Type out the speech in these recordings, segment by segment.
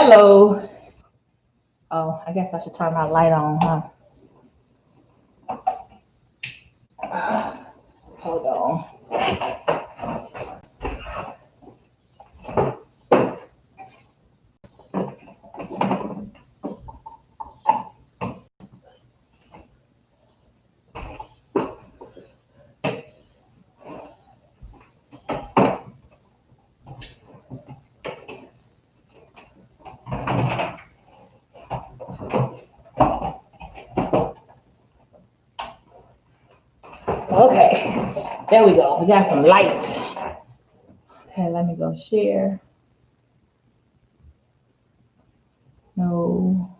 Hello. Oh, I guess I should turn my light on, huh? Hold on. Okay, there we go. We got some light. Okay, let me go share. No.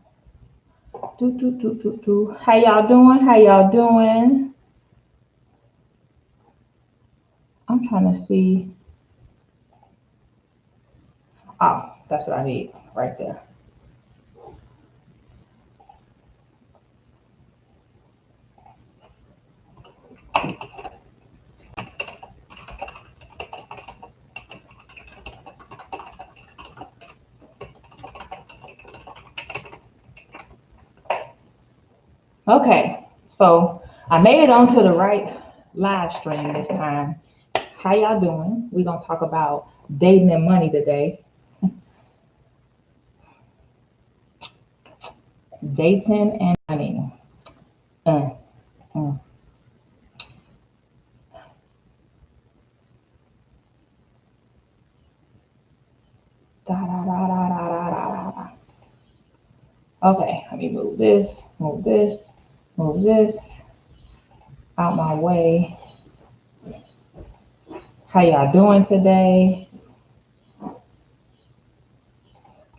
Do. How y'all doing? How y'all doing? I'm trying to see. Oh, that's what I need right there. Okay, so I made it onto the right live stream this time. How y'all doing? We're gonna talk about dating and money today. Dating and money. Uh, uh. Da, da, da, da, da, da, da, da. Okay, let me move this out my way. How y'all doing today?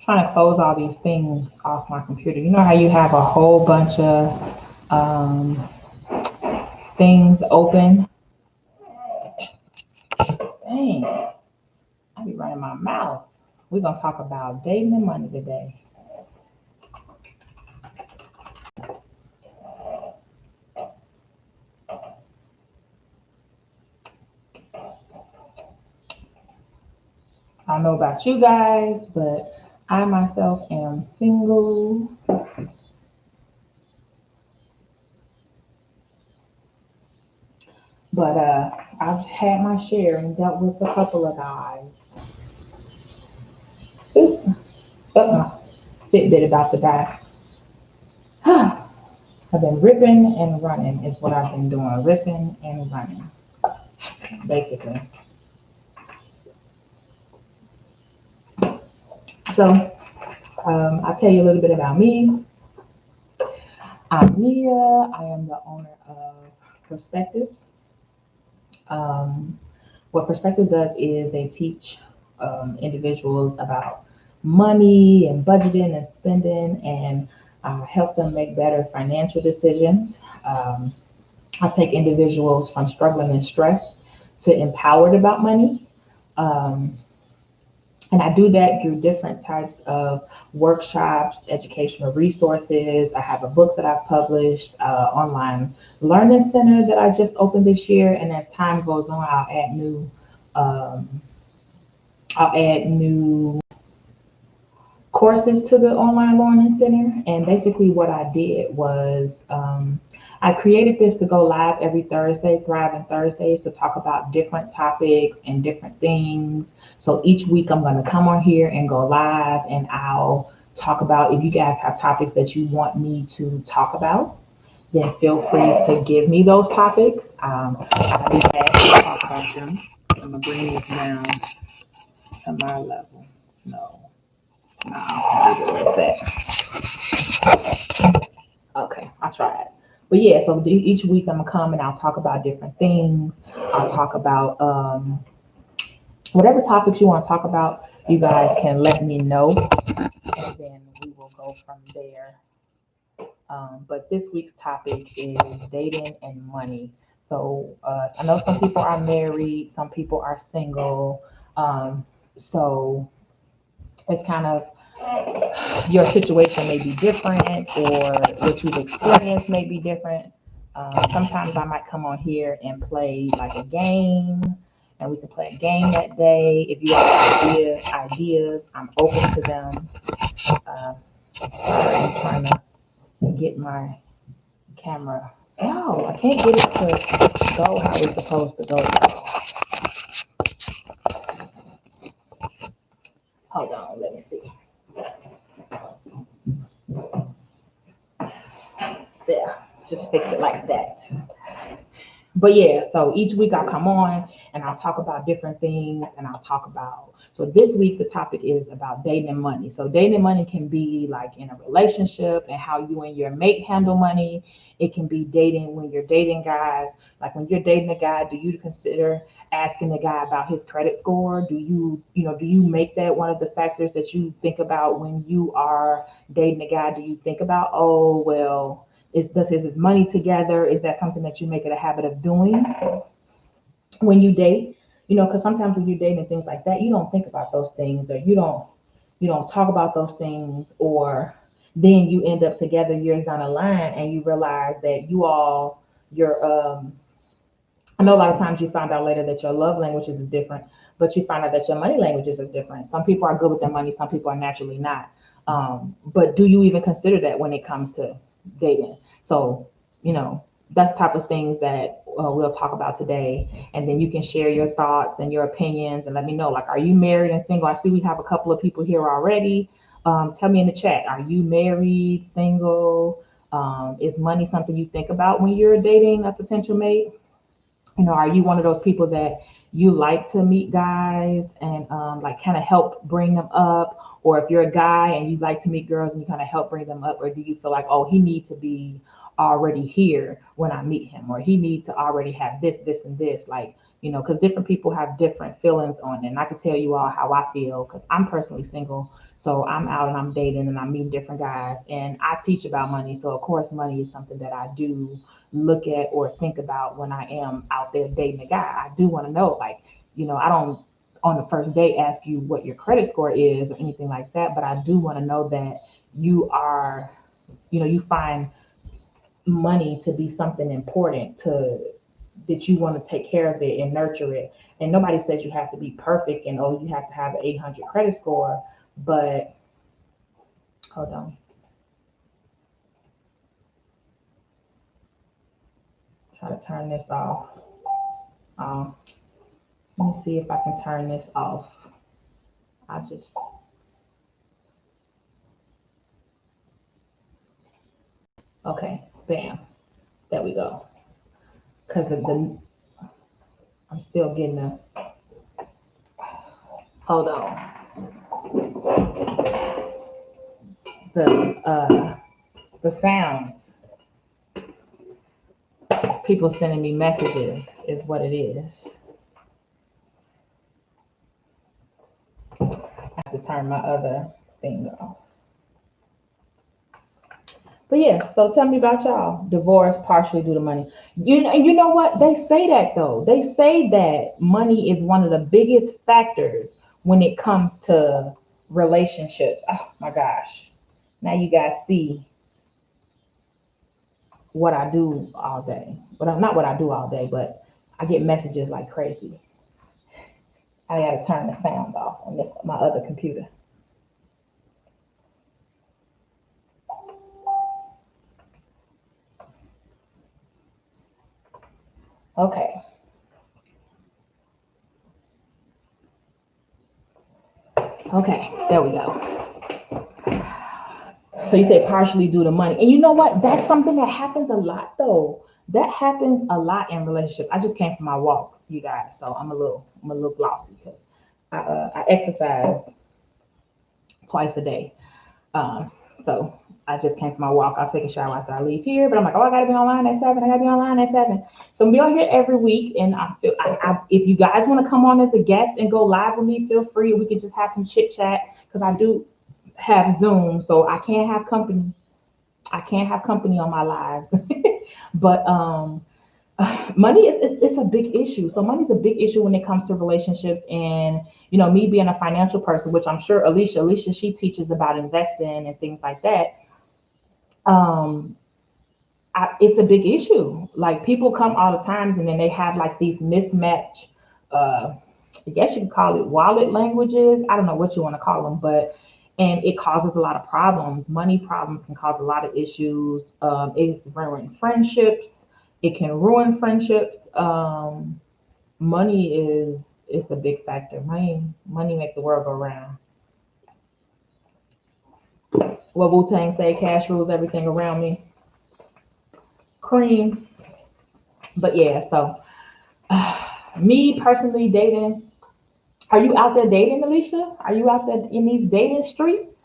Trying to close all these things off my computer. You know how you have a whole bunch of things open? Dang, I be running my mouth. We're gonna talk about dating and money today. I don't know about you guys, but I myself am single. But I've had my share and dealt with a couple of guys. Too. My Fitbit about to die. I've been ripping and running is what I've been doing. Ripping and running, basically. So I'll tell you a little bit about me. I'm Mia. I am the owner of Perspectives. Um, what Perspective does is they teach individuals about money and budgeting and spending and help them make better financial decisions. I take individuals from struggling and stress to empowered about money. Um, and I do that through different types of workshops, educational resources. I have a book that I've published, online learning center that I just opened this year. And as time goes on, um, I'll add new courses to the online learning center. And basically, what I did was I created this to go live every Thursday, Thriving Thursdays, to talk about different topics and different things. So each week, I'm going to come on here and go live, and I'll talk about if you guys have topics that you want me to talk about. Then feel free to give me those topics. I'll be glad to talk about them. I'm gonna bring this down to my level. No. Okay, I tried. But yeah, so each week I'm gonna come and I'll talk about different things. I'll talk about whatever topics you want to talk about. You guys can let me know, and then we will go from there. But this week's topic is dating and money. So I know some people are married, some people are single. So it's kind of your situation may be different or what you've experienced may be different. Sometimes I might come on here and play like a game, and we can play a game that day. If you have ideas, I'm open to them. Uh, sorry, I'm trying to get my camera. Oh, I can't get it to go how it's supposed to go. Hold on, let me see. There, just fix it like that. But yeah, so each week I come on and I'll talk about different things and I'll talk about. So this week the topic is about dating and money. So dating and money can be like in a relationship and how you and your mate handle money. It can be dating when you're dating guys. Like when you're dating a guy, do you consider asking the guy about his credit score? Do you make that one of the factors that you think about when you are dating a guy? Do you think about, oh, well, is his money together? Is that something that you make it a habit of doing when you date? Because sometimes when you're dating and things like that, you don't think about those things, or you don't talk about those things, or then you end up together years down the line and you realize that your I know a lot of times you find out later that your love languages is different, but you find out that your money languages are different. Some people are good with their money, some people are naturally not. But do you even consider that when it comes to dating? So, you know, that's the type of things that we'll talk about today. And then you can share your thoughts and your opinions and let me know. Like, are you married and single? I see we have a couple of people here already. Tell me in the chat, are you married, single? Is money something you think about when you're dating a potential mate? Are you one of those people that you like to meet guys and like kind of help bring them up? Or if you're a guy and you like to meet girls and you kind of help bring them up, or do you feel like, oh, he needs to be already here when I meet him, or he needs to already have this, this, and this, like, because different people have different feelings on it. And I can tell you all how I feel because I'm personally single. So I'm out and I'm dating and I'm meeting different guys and I teach about money. So of course, money is something that I do look at or think about when I am out there dating a guy. I do want to know, like, I don't on the first date ask you what your credit score is or anything like that, but I do want to know that you are, you find money to be something important to that you want to take care of it and nurture it. And nobody says you have to be perfect and oh, you have to have an 800 credit score, but hold on, try to turn this off. Um, Let me see if I can turn this off. I just, okay, bam, there we go. Because I'm still getting hold on, the, uh, the sounds, people sending me messages is what it is. I have to turn my other thing off. But yeah, so tell me about y'all. Divorce partially due to money. You know what? They say that though. They say that money is one of the biggest factors when it comes to relationships. Oh my gosh. Now you guys see what I do all day. But I'm not what I do all day, but I get messages like crazy. I gotta turn the sound off on this my other computer. Okay. Okay, there we go. So you say partially due to money. And you know what? That's something that happens a lot though. That happens a lot in relationships. I just came from my walk, you guys. So I'm a little glossy because I exercise twice a day. Um, so I just came from my walk. I'll take a shower after I leave here, but I'm like, oh, I gotta be online at 7. I gotta be online at 7. So I'm be on here every week, and if you guys want to come on as a guest and go live with me, feel free. We can just have some chit chat because I do have Zoom, so I can't have company. I can't have company on my lives, but money is it's a big issue. So money is a big issue when it comes to relationships, and me being a financial person, which I'm sure Alicia, she teaches about investing and things like that. Um, it's a big issue. Like people come all the times, and then they have like these mismatch. Uh, I guess you could call it wallet languages. I don't know what you want to call them, but and it causes a lot of problems. Money problems can cause a lot of issues. It's ruin friendships. It can ruin friendships. Money is a big factor. Money make the world go round. What Wu Tang say, cash rules everything around me. Cream. But yeah, so me personally dating. Are you out there dating, Alicia? Are you out there in these dating streets?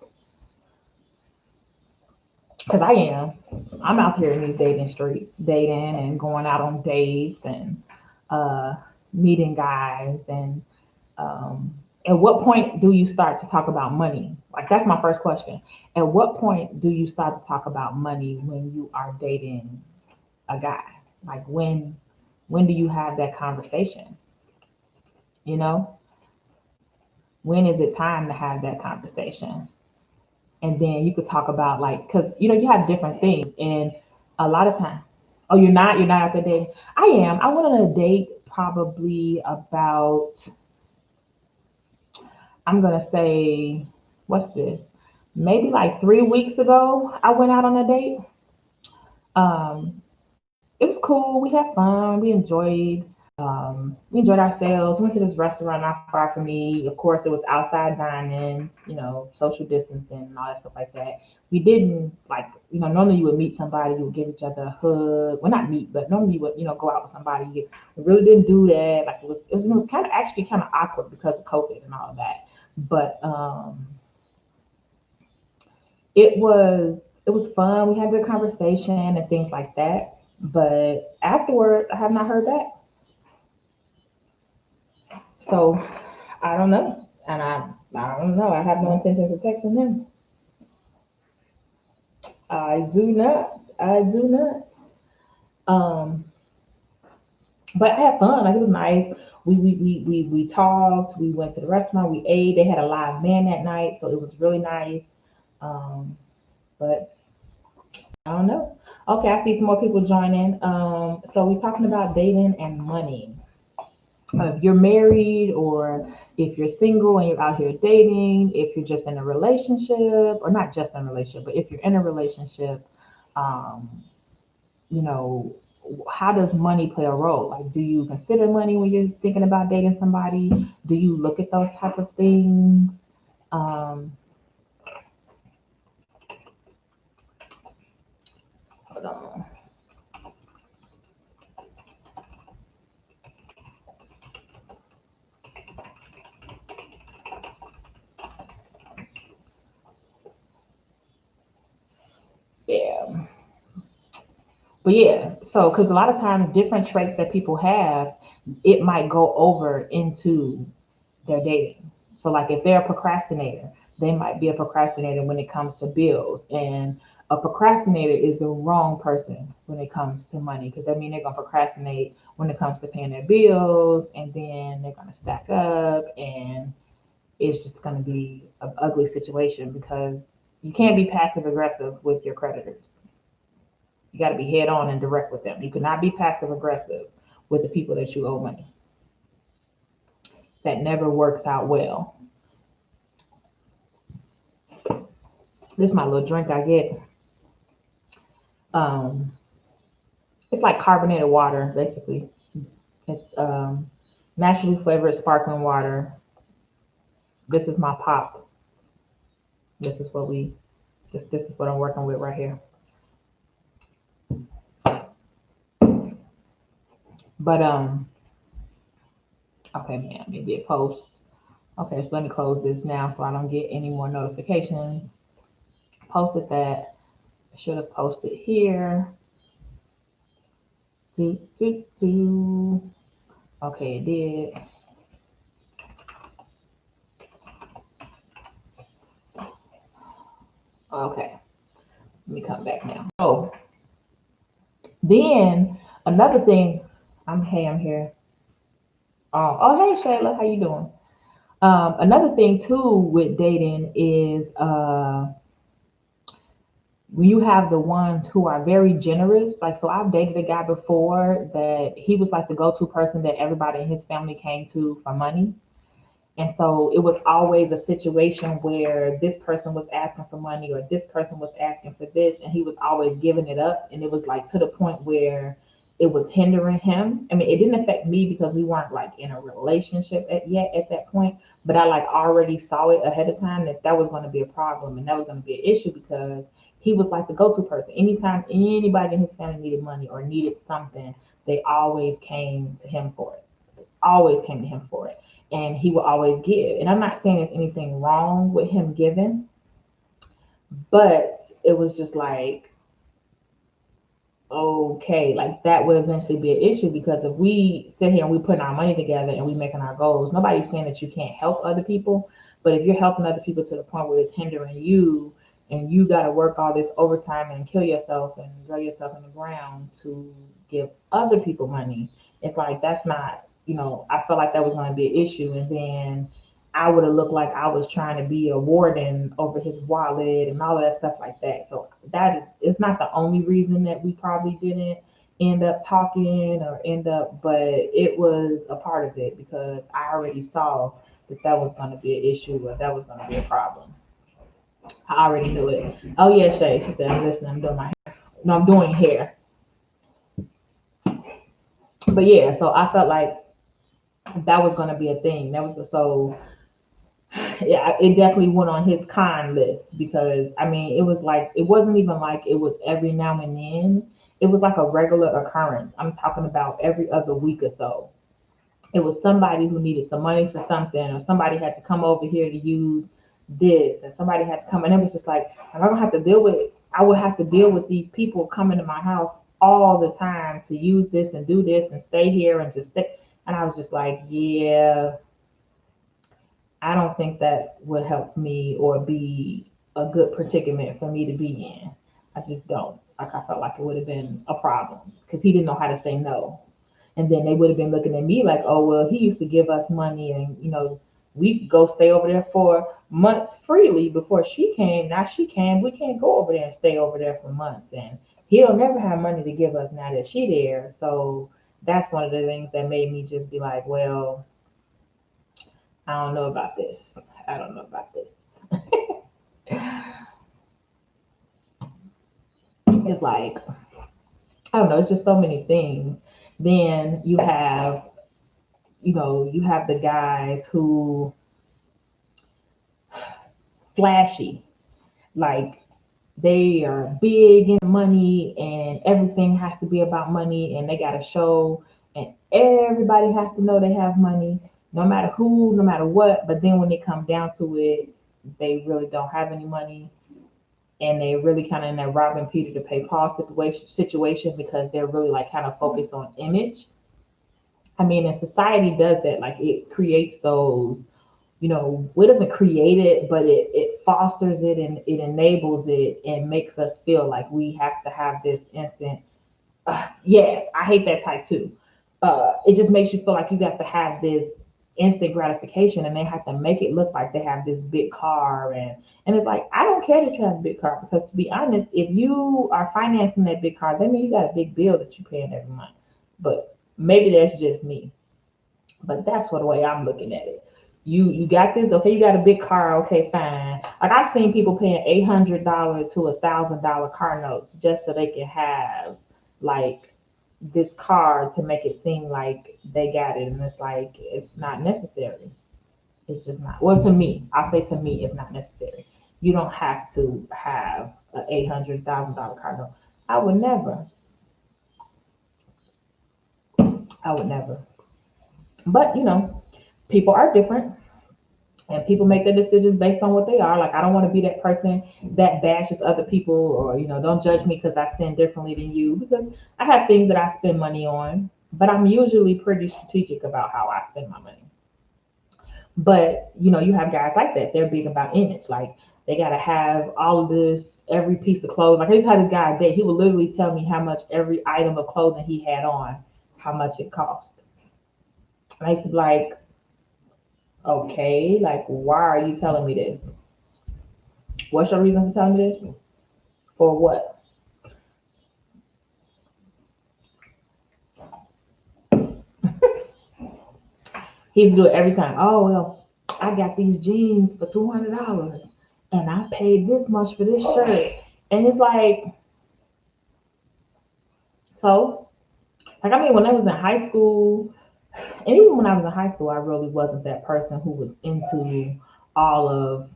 Because I am. I'm out here in these dating streets, dating and going out on dates and uh, meeting guys. And at what point do you start to talk about money? Like, that's my first question. At what point do you start to talk about money when you are dating a guy? Like, when do you have that conversation? You know, when is it time to have that conversation? And then you could talk about, like, because you have different things, and a lot of time. Oh, you're not out there dating. I am. I went on a date probably about, I'm gonna say, what's this, maybe like 3 weeks ago. I went out on a date. It was cool. We had fun. We enjoyed ourselves. We went to this restaurant not far from me. Of course, it was outside dining, social distancing and all that stuff like that. We didn't, like, normally you would meet somebody, you would give each other a hug. Well, not meet, but normally you would, go out with somebody. We really didn't do that. Like, it was kind of actually kind of awkward because of COVID and all of that. But it was fun. We had good conversation and things like that. But afterwards, I have not heard back. So I don't know. And I don't know. I have no intentions of texting him. I do not. I do not. Um, but I had fun. Like, it was nice. We talked. We went to the restaurant. We ate. They had a live band that night, so it was really nice. Um, but I don't know. Okay, I see some more people joining. So we're talking about dating and money. If you're married, or if you're single and you're out here dating, if you're just in a relationship, or not just in a relationship, but if you're in a relationship, um, you know, how does money play a role? Like, do you consider money when you're thinking about dating somebody? Do you look at those type of things? Um, Hold on. Yeah. But yeah, so because a lot of times different traits that people have, it might go over into their dating. So, like, if they're a procrastinator, they might be a procrastinator when it comes to bills. And a procrastinator is the wrong person when it comes to money, because that means they're gonna procrastinate when it comes to paying their bills, and then they're gonna stack up, and it's just gonna be an ugly situation because you can't be passive aggressive with your creditors. You got to be head on and direct with them. You cannot be passive aggressive with the people that you owe money. That never works out well. This is my little drink I get. Um, it's like carbonated water, basically. It's naturally flavored sparkling water. This is my pop. This is what we. This is what I'm working with right here. But okay, man, maybe it posts. Okay, so let me close this now so I don't get any more notifications. Posted that. Should have posted here. Do, do, do. Okay, it did. Okay, let me come back now. So then another thing, I'm here. Oh, hey Shayla, how you doing? Another thing too with dating is when you have the ones who are very generous. Like, so I've dated a guy before that he was like the go-to person that everybody in his family came to for money. And so it was always a situation where this person was asking for money or this person was asking for this, and he was always giving it up. And it was like to the point where it was hindering him. I mean, it didn't affect me because we weren't like in a relationship yet at that point, but I like already saw it ahead of time that that was going to be a problem and that was going to be an issue because he was like the go-to person. Anytime anybody in his family needed money or needed something, they always came to him for it. Always came to him for it. And he would always give. And I'm not saying there's anything wrong with him giving, but it was just like, okay, like that would eventually be an issue because if we sit here and we putting our money together and we making our goals, nobody's saying that you can't help other people, but if you're helping other people to the point where it's hindering you and you got to work all this overtime and kill yourself and throw yourself in the ground to give other people money, it's like that's not, I felt like that was going to be an issue, and then I would have looked like I was trying to be a warden over his wallet and all of that stuff like that. So that is, it's not the only reason that we probably didn't end up talking or end up, but it was a part of it because I already saw that that was going to be an issue or that was going to be a problem. I already knew it. Oh yeah, Shay. She said, "I'm listening. I'm doing my hair. No, I'm doing hair." But yeah, so I felt like that was going to be a thing. That was so. Yeah, it definitely went on his con list because I mean, it was like it wasn't even like it was every now and then. It was like a regular occurrence. I'm talking about every other week or so. It was somebody who needed some money for something, or somebody had to come over here to use this, and somebody had to come, and it was just like, am I gonna have to deal with? I would have to deal with these people coming to my house all the time to use this and do this and stay here and just stay. And I was just like, yeah, I don't think that would help me or be a good predicament for me to be in. I just don't. Like I felt like it would have been a problem because he didn't know how to say no. And then they would have been looking at me like, oh well, he used to give us money and we could go stay over there for months freely before she came. Now she came, we can't go over there and stay over there for months. And he'll never have money to give us now that she there. So that's one of the things that made me just be like, well, I don't know about this. I don't know about this. It's like, I don't know, it's just so many things. Then you have the guys who flashy, like they are big in money and everything has to be about money and they got to show and everybody has to know they have money, no matter who, no matter what. But then when it comes down to it, they really don't have any money and they really kind of in that robbing Peter to pay Paul situation because they're really like kind of focused on image. I mean, and society does that. Like it creates those, it doesn't create it, but it fosters it and it enables it and makes us feel like we have to have this instant. Yes, I hate that type too. It just makes you feel like you got to have this instant gratification and they have to make it look like they have this big car and it's like I don't care that you have a big car because to be honest, if you are financing that big car, that means you got a big bill that you're paying every month. But maybe that's just me. But that's what the way I'm looking at it. You got this, okay, you got a big car, okay, fine. Like I've seen people paying $800 to $1,000 car notes just so they can have like this car to make it seem like they got it. And it's like it's not necessary. It's just not. Well, to me, I'll say to me it's not necessary. You don't have to have an $800,000 car note. I would never. I would never. But people are different and people make their decisions based on what they are. Like I don't want to be that person that bashes other people or don't judge me because I spend differently than you because I have things that I spend money on, but I'm usually pretty strategic about how I spend my money. But you have guys like that. They're big about image. Like they gotta have all of this, every piece of clothes. Like I just had this guy a day. He would literally tell me how much every item of clothing he had on, how much it cost. And I used to be like, okay, like why are you telling me this? What's your reason for telling me this? For what? He used to do it every time. Oh well. I got these jeans for $200 and I paid this much for this shirt. And it's like, so, like, I mean, when I was in high school, and even when I was in high school, I really wasn't that person who was into all of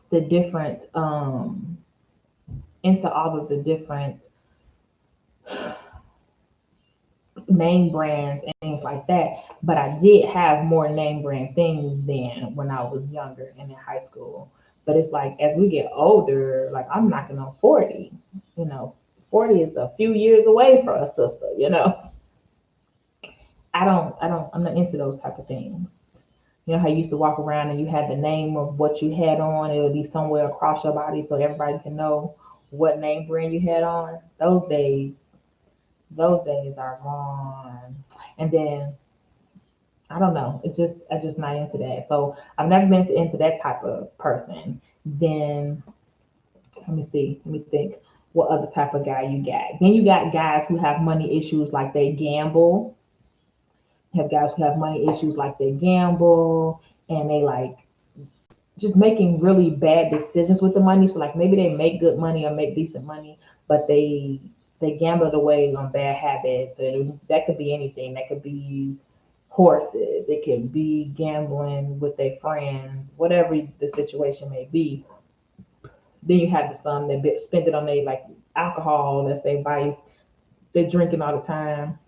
the different, into all of the different name brands and things like that. But I did have more name brand things than when I was younger and in high school. But it's like as we get older, like I'm knocking on 40, you know, 40 is a few years away for a sister, you know. I'm not into those type of things. You know how you used to walk around and you had the name of what you had on, it would be somewhere across your body so everybody can know what name brand you had on. Those days are gone. And then I don't know. It's just I just not into that. So I've never been into that type of person. Then let me see. Let me think. What other type of guy you got? Then you got guys who have money issues, like they gamble. You have guys who have money issues, like they gamble, and they like just making really bad decisions with the money. So like maybe they make good money or make decent money, but they gamble it away on bad habits. And that could be anything. That could be horses. It could be gambling with their friends, whatever the situation may be. Then you have the some that spend it on they like alcohol. That's their vice. They're drinking all the time.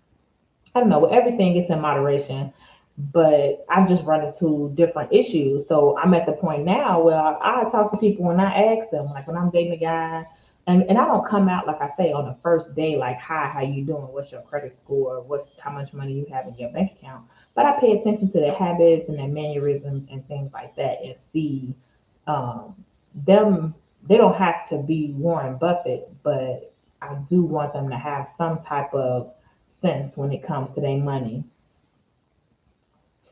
I don't know. Well, everything is in moderation, but I've just run into different issues. So I'm at the point now where I talk to people when I ask them, like when I'm dating a guy, and I don't come out like I say on the first day, like, hi, how you doing? What's your credit score? What's how much money you have in your bank account? But I pay attention to their habits and their mannerisms and things like that and see them. They don't have to be Warren Buffett, but I do want them to have some type of sense when it comes to their money.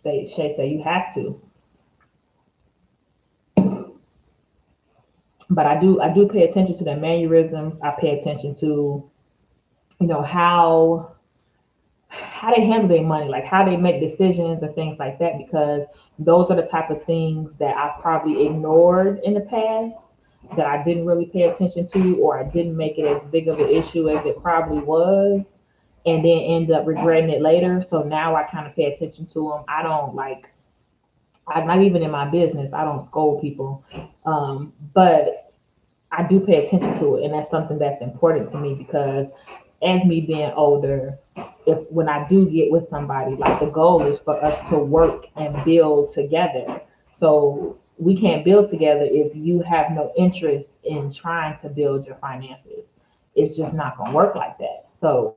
Shay say you have to, but I do pay attention to their mannerisms. I pay attention to how they handle their money, like how they make decisions and things like that, because those are the type of things that I've probably ignored in the past that I didn't really pay attention to, or I didn't make it as big of an issue as it probably was, and then end up regretting it later. So now I kind of pay attention to them. I don't like, I'm not even in my business. I don't scold people, but I do pay attention to it, and that's something that's important to me because as me being older, if when I do get with somebody, like the goal is for us to work and build together. So we can't build together if you have no interest in trying to build your finances. It's just not gonna work like that. So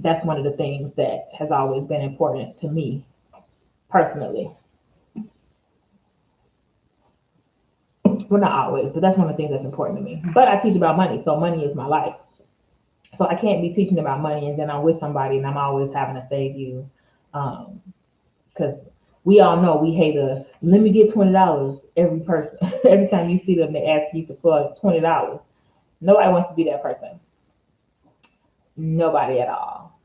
that's one of the things that has always been important to me personally. Well, not always, but that's one of the things that's important to me. But I teach about money, so money is my life. So I can't be teaching about money and then I'm with somebody and I'm always having to save you. Because we all know we hate a let me get $20 every person. Every time you see them, they ask you for $20. Nobody wants to be that person. Nobody at all.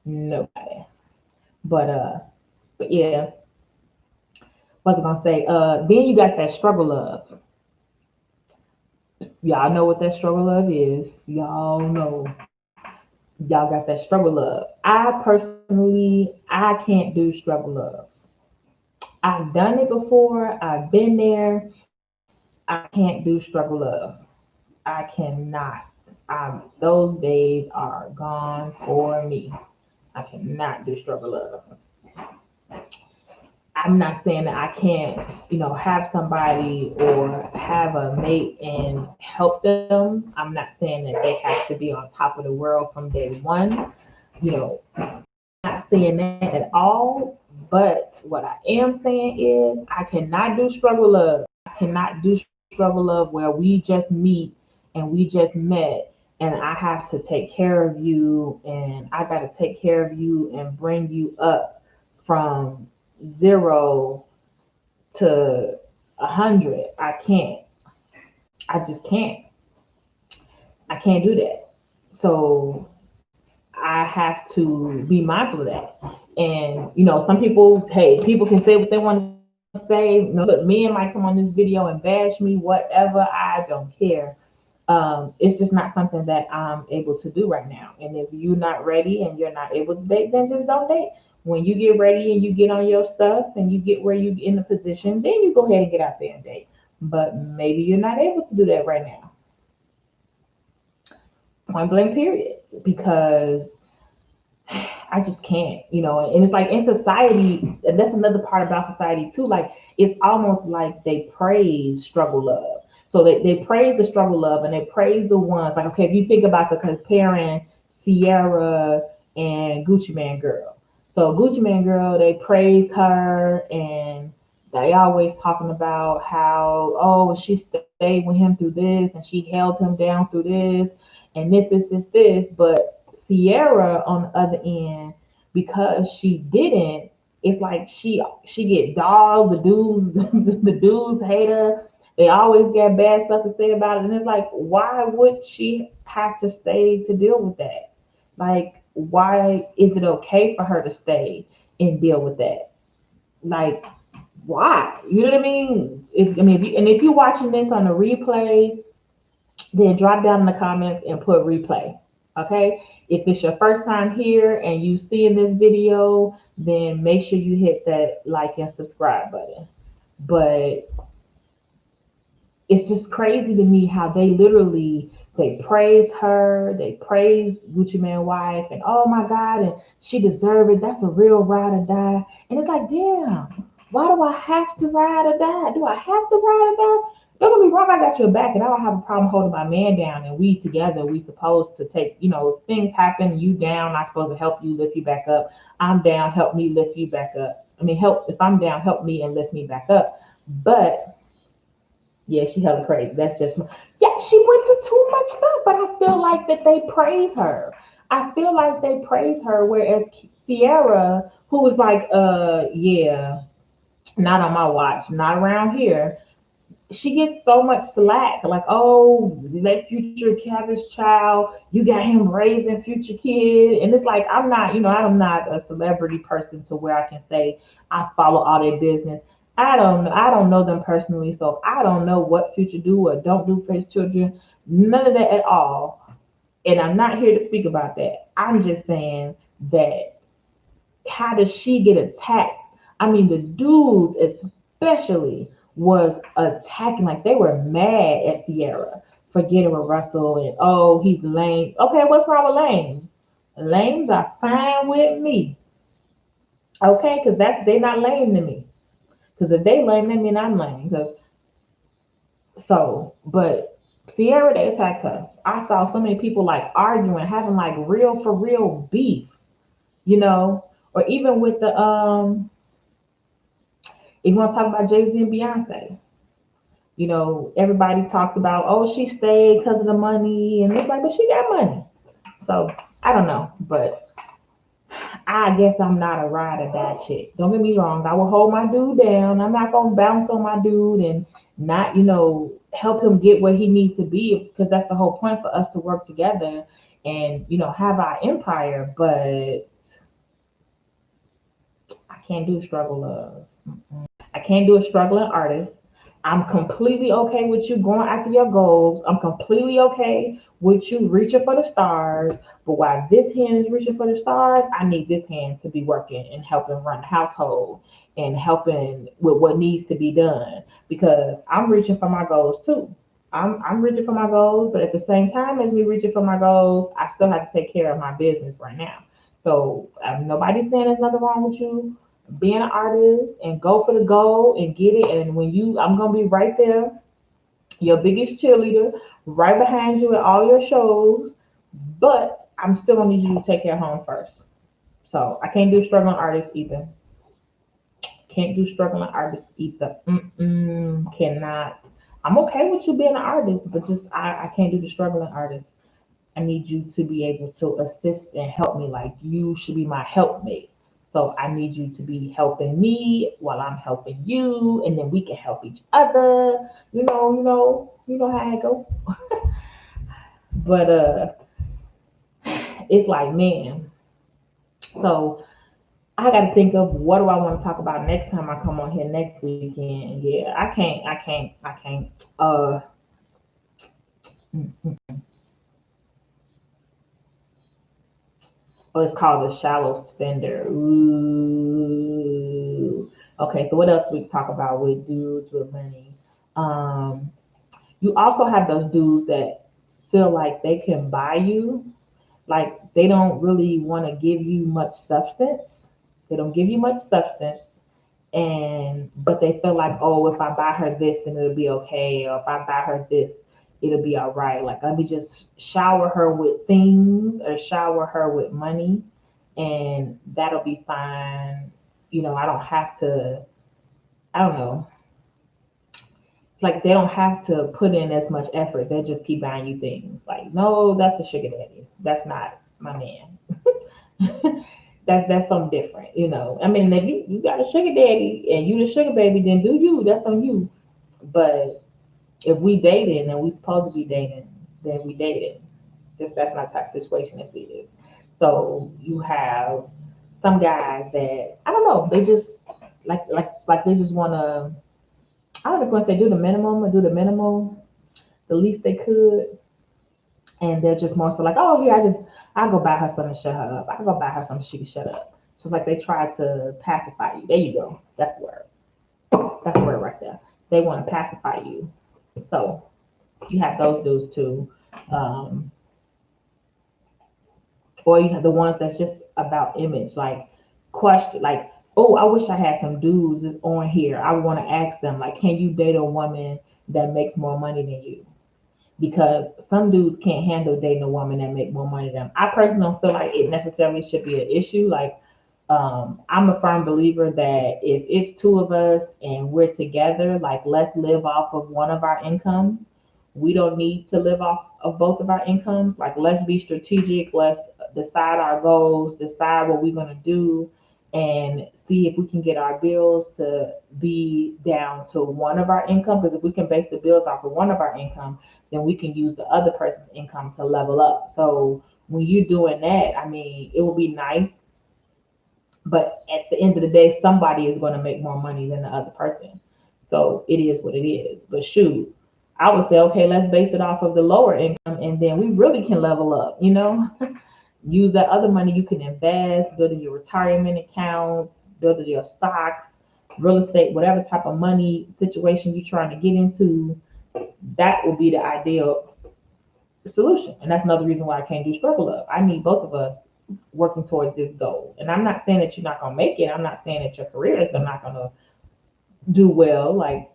Nobody. But but yeah, what's I gonna say? Then you got that struggle love. Y'all know what that struggle love is. Y'all know. Y'all got that struggle love. I personally, I can't do struggle love. I've done it before. I've been there. I can't do struggle love. I cannot. Those days are gone for me. I cannot do struggle love. I'm not saying that I can't, have somebody or have a mate and help them. I'm not saying that they have to be on top of the world from day one. I'm not saying that at all. But what I am saying is I cannot do struggle love. I cannot do struggle love where we just meet and we just met and I have to take care of you and I got to take care of you and bring you up from zero to 100. I can't. I just can't. I can't do that. So I have to be mindful of that. And some people, hey, people can say what they want to say. Look, men might come on this video and bash me, whatever. I don't care. It's just not something that I'm able to do right now. And if you're not ready and you're not able to date, then just don't date. When you get ready and you get on your stuff and you get where you in the position, then you go ahead and get out there and date. But maybe you're not able to do that right now. Point blank period. Because I just can't, and it's like in society, and that's another part about society too. Like it's almost like they praise struggle love. So they praise the struggle love and they praise the ones like, okay, if you think about the comparing Ciara and Gucci Man Girl. So Gucci Man Girl, they praise her and they always talking about how, oh, she stayed with him through this and she held him down through this and this. But Ciara on the other end, because she didn't, it's like she get dogged. The dudes, the dudes hate her. They always got bad stuff to say about it, and it's like, why would she have to stay to deal with that? Like, why is it okay for her to stay and deal with that? Like, why? You know what I mean? If you're watching this on the replay, then drop down in the comments and put replay. Okay. If it's your first time here and you see in this video, then make sure you hit that like and subscribe button. But it's just crazy to me how they praise her, they praise Gucci Man wife, and oh my God, and she deserved it. That's a real ride or die. And it's like, damn, why do I have to ride or die? Do I have to ride or die? Don't get me wrong, I got your back, and I don't have a problem holding my man down. And we together, we supposed to take, things happen, you down, I'm supposed to help you lift you back up. I'm down, help me lift you back up. I mean, help if I'm down, help me and lift me back up. But yeah, she hella crazy. That's just yeah. She went through too much stuff, but I feel like that they praise her. I feel like they praise her, whereas Ciara, who was like, yeah, not on my watch, not around here. She gets so much slack. Like, oh, that future cabbage child, you got him raising future kid, and it's like I'm not, I'm not a celebrity person to where I can say I follow all their business. I don't know them personally, so I don't know what Future do or don't do for his children. None of that at all. And I'm not here to speak about that. I'm just saying that how does she get attacked? I mean, the dudes especially was attacking like they were mad at Ciara for getting with Russell and oh he's lame. Okay, what's wrong with lame? Lames are fine with me. Okay, because they're not lame to me. Because if they lame, that mean I'm lame. Because but Ciara, they attacked her. I saw so many people like arguing, having like real for real beef, you know, or even with the if you want to talk about Jay Z and Beyonce, everybody talks about oh she stayed because of the money, and it's like but she got money. So I don't know, but I guess I'm not a ride or die chick. Don't get me wrong. I will hold my dude down. I'm not gonna bounce on my dude and not, help him get where he needs to be because that's the whole point for us to work together and have our empire. But I can't do struggle love. I can't do a struggling artist. I'm completely okay with you going after your goals. I'm completely okay with you reaching for the stars. But while this hand is reaching for the stars, I need this hand to be working and helping run the household and helping with what needs to be done because I'm reaching for my goals too. I'm reaching for my goals, but at the same time as me reaching for my goals, I still have to take care of my business right now. So nobody's saying there's nothing wrong with you being an artist and go for the goal and get it. And I'm gonna be right there, your biggest cheerleader, right behind you at all your shows. But I'm still gonna need you to take care of home first. So I can't do struggling artists either. Can't do struggling artists either. Cannot. I'm okay with you being an artist, but just I can't do the struggling artist. I need you to be able to assist and help me. Like you should be my helpmate. So I need you to be helping me while I'm helping you, and then we can help each other. How I go. But it's like, man. So I got to think of what do I want to talk about next time I come on here next weekend. Yeah, I can't. Mm, mm. Oh, it's called a shallow spender. Ooh. Okay, so what else we talk about with dudes with money? Um, you also have those dudes that feel like they can buy you. Like they don't really want to give you much substance. They don't give you much substance, and but they feel like, oh, if I buy her this, then it'll be okay, or if I buy her this, it'll be all right. Like let me just shower her with things or shower her with money, and that'll be fine. I don't have to. I don't know. It's like they don't have to put in as much effort. They just keep buying you things. Like, no, that's a sugar daddy. That's not my man. That's something different. I mean, if you got a sugar daddy and you the sugar baby, then do you. That's on you. But if we dating and we supposed to be dating, then we dating. Just that's my type of situation as it is. So you have some guys that I don't know. They just like they just want to. I don't know if I want to say do the minimum or do the minimum, the least they could, and they're just more so like, oh yeah, I go buy her something to shut her up. I go buy her something she can shut up. So it's like they try to pacify you. There you go. That's the word. That's the word right there. They want to pacify you. So you have those dudes too. Um, or you have the ones that's just about image, like question, like, oh, I wish I had some dudes on here. I want to ask them, like, can you date a woman that makes more money than you? Because some dudes can't handle dating a woman that make more money than them. I personally don't feel like it necessarily should be an issue. Like, I'm a firm believer that if it's two of us and we're together, like let's live off of one of our incomes. We don't need to live off of both of our incomes. Like, let's be strategic. Let's decide our goals, decide what we're gonna do, and see if we can get our bills to be down to one of our income. Because if we can base the bills off of one of our income, then we can use the other person's income to level up. So when you're doing that, I mean, it will be nice, but at the end of the day, somebody is going to make more money than the other person. So it is what it is. But shoot, I would say, okay, let's base it off of the lower income, and then we really can level up. Use that other money you can invest, building your retirement accounts, building your stocks, real estate, whatever type of money situation you're trying to get into. That would be the ideal solution. And that's another reason why I can't do struggle up. I need both of us working towards this goal. And I'm not saying that you're not gonna make it. I'm not saying that your career is not gonna do well. Like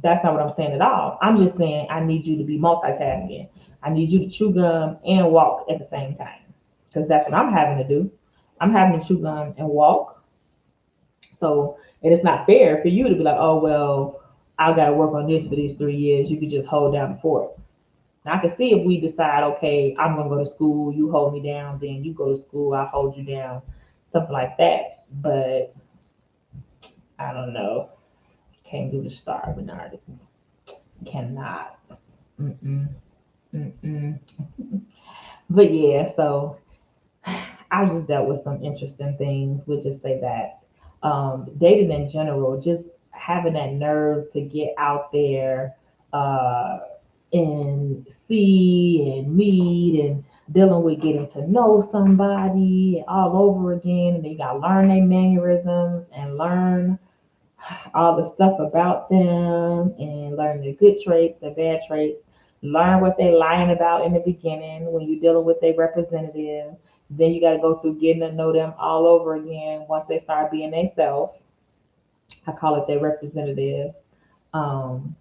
that's not what I'm saying at all. I'm just saying I need you to be multitasking. I need you to chew gum and walk at the same time. Because that's what I'm having to do. I'm having to chew gum and walk. So and it's not fair for you to be like, oh well, I gotta work on this for these 3 years. You could just hold down the fort. Now I can see if we decide, okay, I'm gonna go to school, you hold me down, then you go to school, I hold you down, something like that. But I don't know. Can't do the starving artist. Cannot. Mm-mm. Mm-mm. But yeah, so I just dealt with some interesting things. We'll just say that. Dating in general, just having that nerve to get out there, uh, and see and meet and dealing with getting to know somebody all over again. And then you got to learn their mannerisms and learn all the stuff about them and learn their good traits, their bad traits. Learn what they lying about in the beginning when you're dealing with their representative. Then you got to go through getting to know them all over again once they start being themselves. I call it their representative. Um,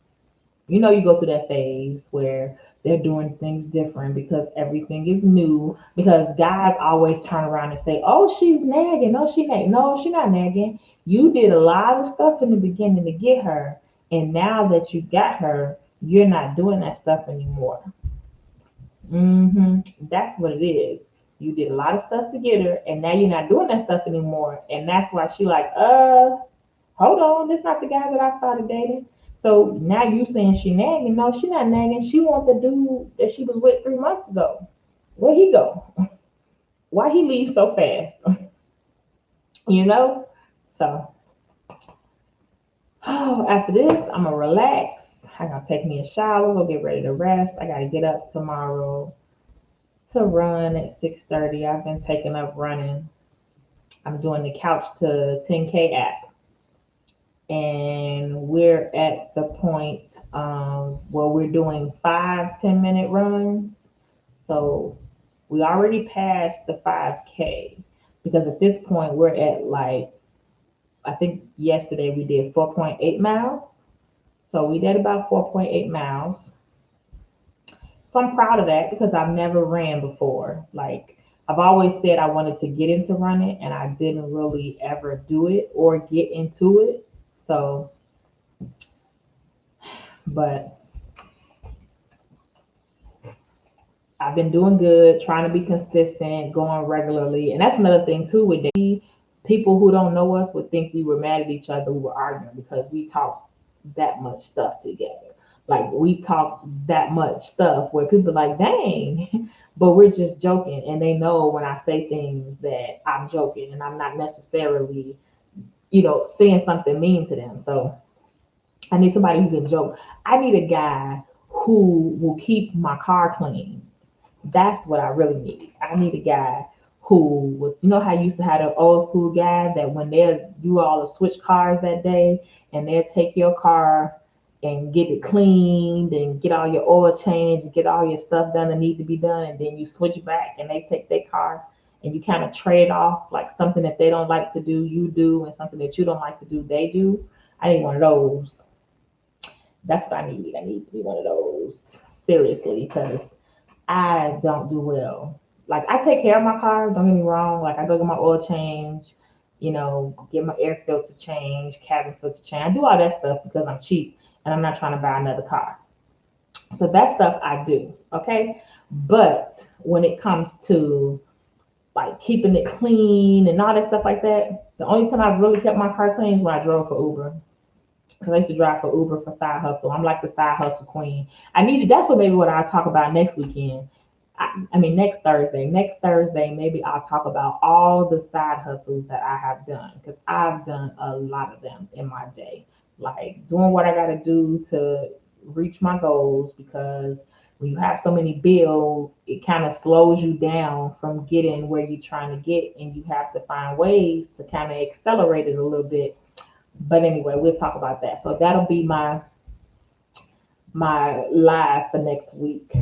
you go through that phase where they're doing things different because everything is new. Because guys always turn around and say, "Oh, she's nagging. No, she nagging. No, she's not nagging. You did a lot of stuff in the beginning to get her, and now that you got her, you're not doing that stuff anymore." That's what it is. You did a lot of stuff to get her, and now you're not doing that stuff anymore, and that's why she like, hold on, this not the guy that I started dating. So now you saying she nagging? No, she not nagging. She want the dude that she was with 3 months ago. Where he go? Why he leave so fast? you know? So after this, I'm gonna relax. I'm gonna take me a shower, go get ready to rest. I gotta get up tomorrow to run at 6:30. I've been taking up running. I'm doing the couch to 10K app. And we're at the point where we're doing 5 10-minute runs. So we already passed the 5K because at this point we're at like, I think yesterday we did 4.8 miles. So we did about 4.8 miles. So I'm proud of that because I've never ran before. Like I've always said I wanted to get into running and I didn't really ever do it or get into it. So, but I've been doing good, trying to be consistent, going regularly. And that's another thing too with people who don't know us would think we were mad at each other, we were arguing because we talk that much stuff together. Like we talk that much stuff where people are like, dang, but we're just joking. And they know when I say things that I'm joking and I'm not necessarily, saying something mean to them. So I need somebody who can joke. I need a guy who will keep my car clean. That's what I really need. I need a guy who was, how you used to have an old school guy that when they'll do all the switch cars that day and they'll take your car and get it cleaned and get all your oil changed and get all your stuff done that need to be done and then you switch back and they take their car and you kind of trade off like something that they don't like to do, you do, and something that you don't like to do, they do. I need one of those. That's what I need. I need to be one of those seriously because I don't do well. Like I take care of my car, don't get me wrong. Like I go get my oil change, get my air filter change, cabin filter change. I do all that stuff because I'm cheap and I'm not trying to buy another car. So that stuff I do, okay? But when it comes to like keeping it clean and all that stuff like that, the only time I've really kept my car clean is when I drove for Uber because I used to drive for Uber for side hustle. I'm like the side hustle queen. That's what maybe what I'll talk about next weekend. I mean, next Thursday. Next Thursday, maybe I'll talk about all the side hustles that I have done because I've done a lot of them in my day. Like doing what I got to do to reach my goals because when you have so many bills, it kind of slows you down from getting where you're trying to get, and you have to find ways to kind of accelerate it a little bit. But anyway, we'll talk about that. So that'll be my live for next week.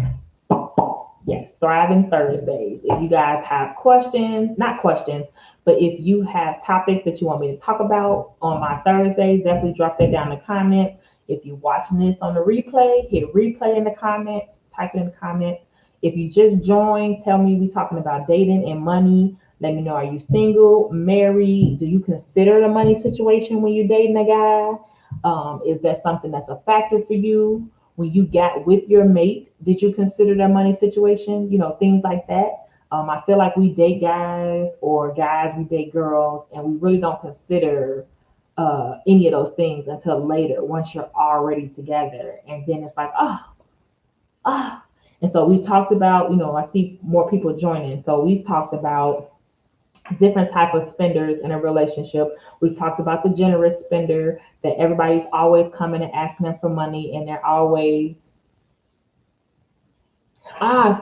Yes, Thriving Thursdays. If you guys have questions, not questions, but if you have topics that you want me to talk about on my Thursdays, definitely drop that down in the comments. If you're watching this on the replay, hit replay in the comments, type it in the comments. If you just joined, tell me we talking about dating and money. Let me know, are you single, married? Do you consider the money situation when you're dating a guy? Is that something that's a factor for you? When you got with your mate, did you consider their money situation? Things like that. I feel like we date guys or guys, we date girls, and we really don't consider any of those things until later once you're already together. And then it's like, ah. And so we talked about, I see more people joining. So we've talked about different type of spenders in a relationship. We talked about the generous spender that everybody's always coming and asking them for money and they're always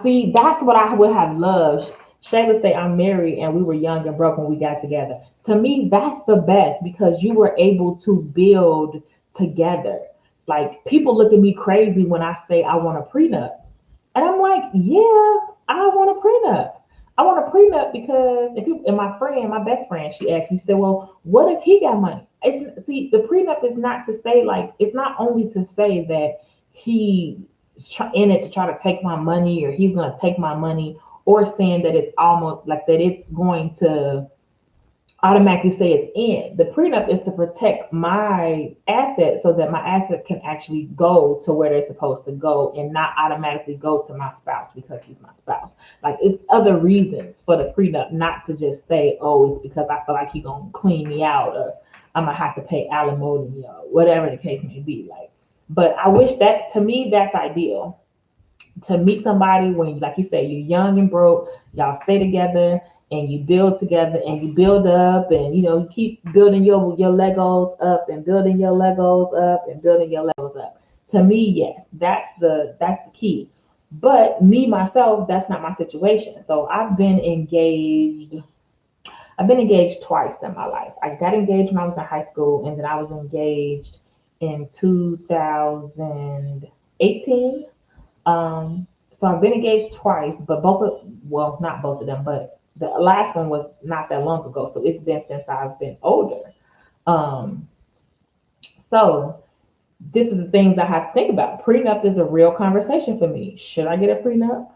see, that's what I would have loved. Shayla say I'm married and we were young and broke when we got together. To me, that's the best because you were able to build together. Like people look at me crazy when I say I want a prenup. And I'm like, yeah, I want a prenup. I want a prenup because and my friend, my best friend, she asked me, she said, well, what if he got money? See, the prenup is not to say like, it's not only to say that he in it to try to take my money or he's going to take my money or saying that it's almost like that it's going to automatically say it's in. The prenup is to protect my assets so that my assets can actually go to where they're supposed to go and not automatically go to my spouse because he's my spouse. Like it's other reasons for the prenup, not to just say, oh, it's because I feel like he's gonna clean me out or I'm gonna have to pay alimony or whatever the case may be. Like, but I wish that to me that's ideal to meet somebody when, like you say, you're young and broke, y'all stay together, and you build together and you build up, and you keep building your Legos up and building your Legos up and building your Legos up. To me, yes, that's the key. But me myself, that's not my situation. So I've been engaged twice in my life. I got engaged when I was in high school, and then I was engaged in 2018. So I've been engaged twice, but well, not both of them, but the last one was not that long ago. So it's been since I've been older. Um, so this is the things I have to think about. Prenup is a real conversation for me. Should I get a prenup?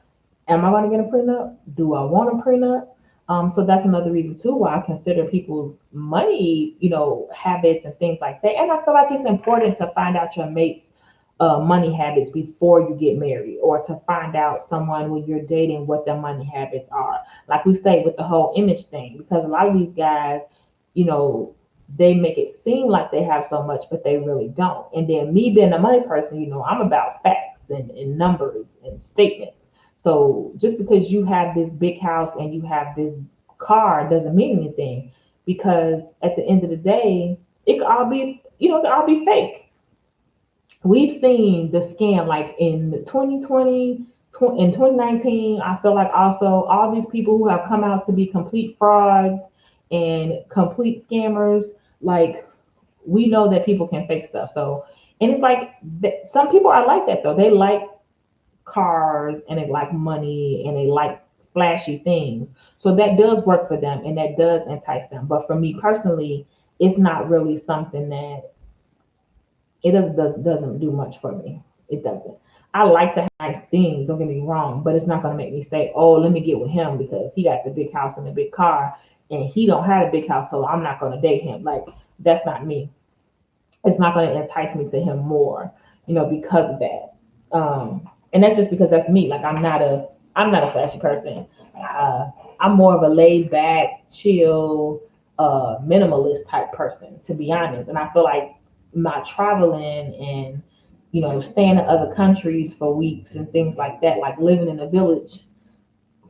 Am I going to get a prenup? Do I want a prenup? So that's another reason too why I consider people's money, habits and things like that. And I feel like it's important to find out your mate's money habits before you get married, or to find out someone when you're dating what their money habits are. Like we say with the whole image thing, because a lot of these guys, you know, they make it seem like they have so much, but they really don't. And then me being a money person, I'm about facts and numbers and statements. So just because you have this big house and you have this car doesn't mean anything, because at the end of the day, it could all be, it could all be fake. We've seen the scam like in 2020, in 2019. I feel like also all these people who have come out to be complete frauds and complete scammers, like we know that people can fake stuff. So, and it's like some people are like that though. They like cars and they like money and they like flashy things. So that does work for them and that does entice them. But for me personally, it's not really something that it doesn't do much for me. It doesn't. I like to have nice things, don't get me wrong, but it's not gonna make me say, oh, let me get with him because he got the big house and the big car and he don't have a big house, so I'm not gonna date him. Like that's not me. It's not going to entice me to him more, because of that. And that's just because that's me. Like I'm not a flashy person. Uh, I'm more of a laid back, chill, minimalist type person, to be honest. And I feel like my traveling and staying in other countries for weeks and things like that, like living in a village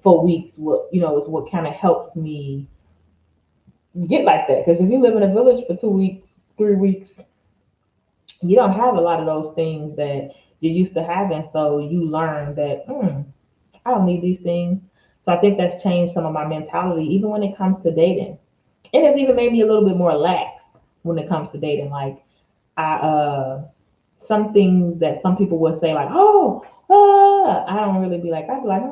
for weeks, what is what kind of helps me get like that. Because if you live in a village for 2 weeks, 3 weeks, you don't have a lot of those things that you used to having. So you learn that I don't need these things. So I think that's changed some of my mentality, even when it comes to dating. It has even made me a little bit more lax when it comes to dating. Like I some things that some people would say like, oh, I don't really be like. I be like,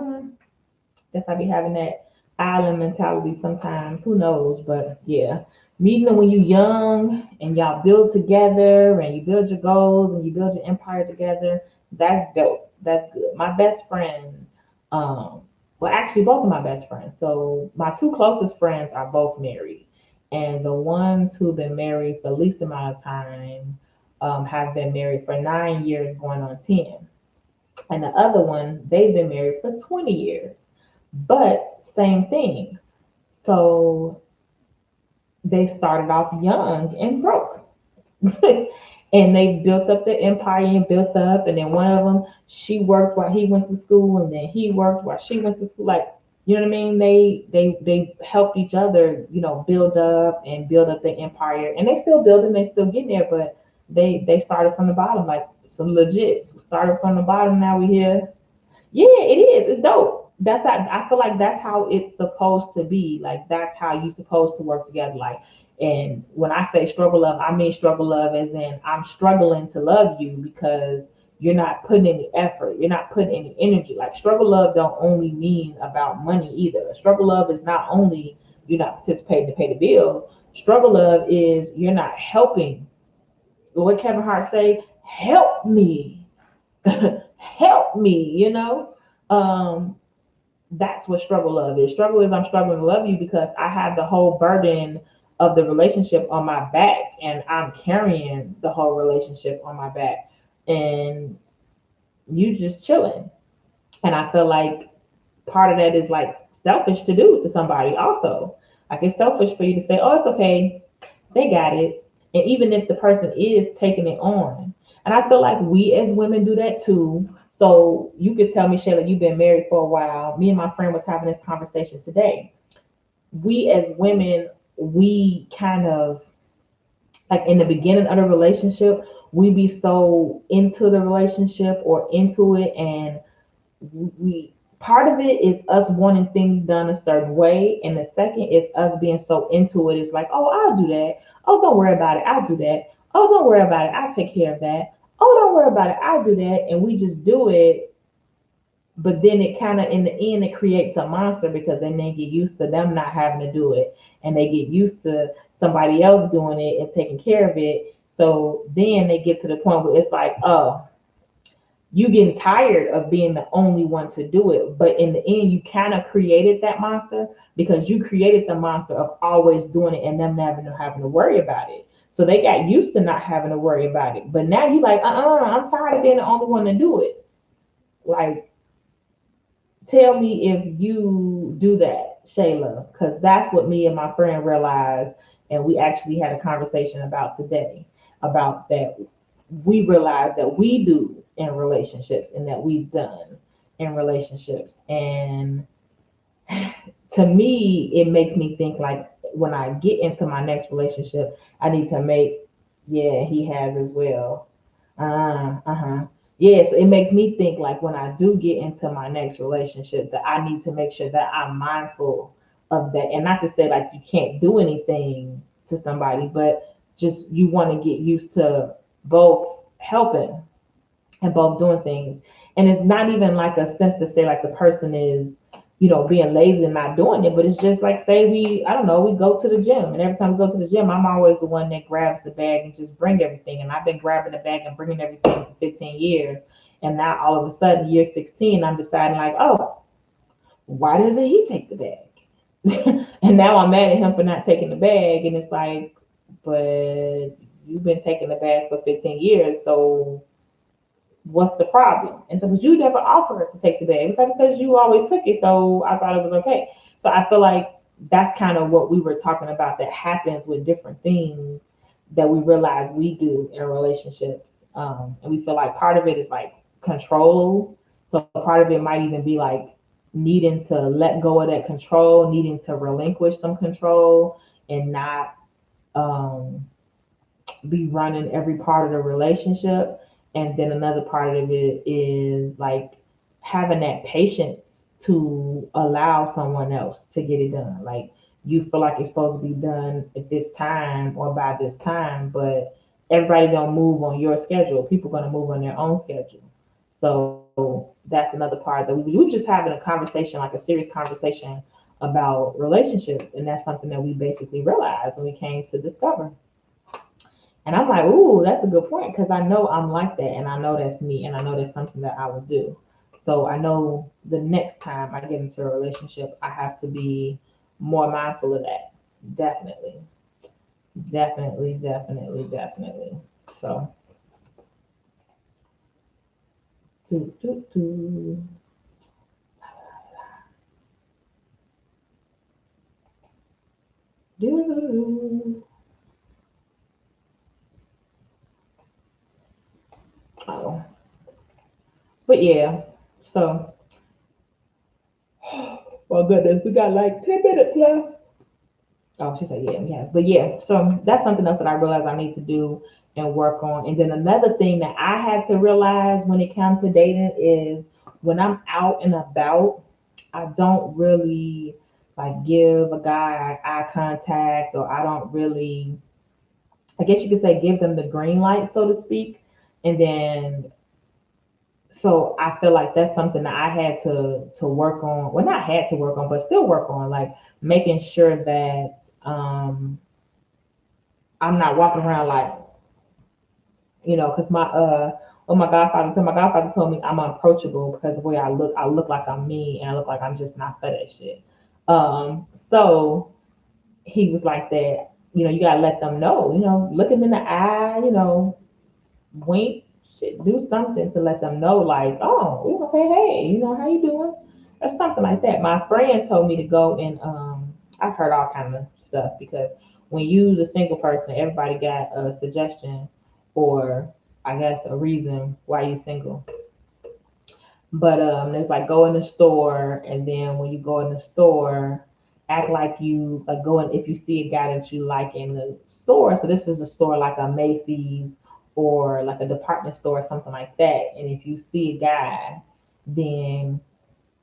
guess I be having that island mentality sometimes. Who knows? But yeah, meeting them when you're young and y'all build together and you build your goals and you build your empire together. That's dope. That's good. My best friend, well, actually, both of my best friends. So my two closest friends are both married, and the ones who've been married for the least amount of time have been married for 9 years, going on 10. And the other one, they've been married for 20 years. But same thing. So they started off young and broke. And they built up the empire and built up. And then one of them, she worked while he went to school, and then he worked while she went to school. Like, you know what I mean? They helped each other, build up and build up the empire. And they still building, they still getting there, but they started from the bottom, like some legit. So started from the bottom, now we here. Yeah, it is. It's dope. That's how I feel like that's how it's supposed to be. Like that's how you supposed to work together. Like, and when I say struggle love, I mean struggle love as in I'm struggling to love you because you're not putting any effort, you're not putting any energy. Like struggle love don't only mean about money either. Struggle love is not only you're not participating to pay the bill. Struggle love is you're not helping. What Kevin Hart say? Help me. Help me, um that's what struggle love is. Struggle is I'm struggling to love you because I have the whole burden of the relationship on my back, and I'm carrying the whole relationship on my back, and you just chilling. And I feel like part of that is like selfish to do to somebody also. Like it's selfish for you to say, oh, it's okay, they got it. And even if the person is taking it on. And I feel like we as women do that too. So you could tell me, Shayla, you've been married for a while. Me and my friend was having this conversation today. we as women, we kind of like in the beginning of the relationship, we be so into the relationship or into it, and we part of it is us wanting things done a certain way, and the second is us being so into it. It's like, oh, I'll do that. Oh, don't worry about it. I'll do that. Oh, don't worry about it. I'll take care of that. Oh, don't worry about it. I'll do that. And we just do it, but then it kind of in the end it creates a monster because then they get used to them not having to do it, and they get used to somebody else doing it and taking care of it. So then they get to the point where it's like, oh, you getting tired of being the only one to do it. But in the end, you kind of created that monster because you created the monster of always doing it and them never having to worry about it. So they got used to not having to worry about it. But now you like, I'm tired of being the only one to do it. Like, tell me if you do that, Shayla, because that's what me and my friend realized, and we actually had a conversation about today about that. We realized that we do in relationships and that we've done in relationships, and to me, it makes me think like when I get into my next relationship, I need to make, yeah, he has as well. Uh-huh. Yeah, so it makes me think like when I do get into my next relationship that I need to make sure that I'm mindful of that. And not to say like you can't do anything to somebody, but just you want to get used to both helping and both doing things. And it's not even like a sense to say like the person is, being lazy and not doing it, but it's just like say I don't know, we go to the gym, and every time we go to the gym, I'm always the one that grabs the bag and just bring everything. And I've been grabbing the bag and bringing everything for 15 years. And now all of a sudden, year 16, I'm deciding like, oh, why doesn't he take the bag? And now I'm mad at him for not taking the bag. And it's like, but you've been taking the bag for 15 years, so what's the problem? And so, but you never offered to take the bag. It's like because you always took it, so I thought it was okay. So I feel like that's kind of what we were talking about that happens with different things that we realize we do in relationships. And we feel like part of it is like control. So part of it might even be like needing to let go of that control, needing to relinquish some control and not um, be running every part of the relationship. And then another part of it is like having that patience to allow someone else to get it done. Like you feel like it's supposed to be done at this time or by this time, but everybody don't move on your schedule. People gonna move on their own schedule. So that's another part that we were just having a conversation, like a serious conversation about relationships, and that's something that we basically realized and we came to discover. And I'm like, ooh, that's a good point because I know I'm like that and I know that's me and I know that's something that I would do. So I know the next time I get into a relationship, I have to be more mindful of that. Definitely. Definitely, definitely, definitely. So, do, do, do, do. Oh, but yeah. So, well, goodness, we got like 10 minutes left. Oh, she said, yeah, yeah. But yeah, so that's something else that I realized I need to do and work on. And then another thing that I had to realize when it comes to dating is when I'm out and about, I don't really like give a guy eye contact, or I don't really, I guess you could say, give them the green light, so to speak. And then so I feel like that's something that I had to work on. Well, not had to work on, but still work on, like making sure that I'm not walking around like, because my godfather told me I'm unapproachable because the way I look like I'm me and I look like I'm just not for that shit. So he was like that, you gotta let them know, look them in the eye, wink, shit, do something to let them know, like, oh, okay, hey, how you doing? Or something like that. My friend told me to go and I've heard all kind of stuff because when you's a single person, everybody got a suggestion or I guess a reason why you single. But it's like go in the store, and then when you go in the store, act like you like go and if you see a guy that you like in the store. So this is a store like a Macy's or like a department store or something like that. And if you see a guy, then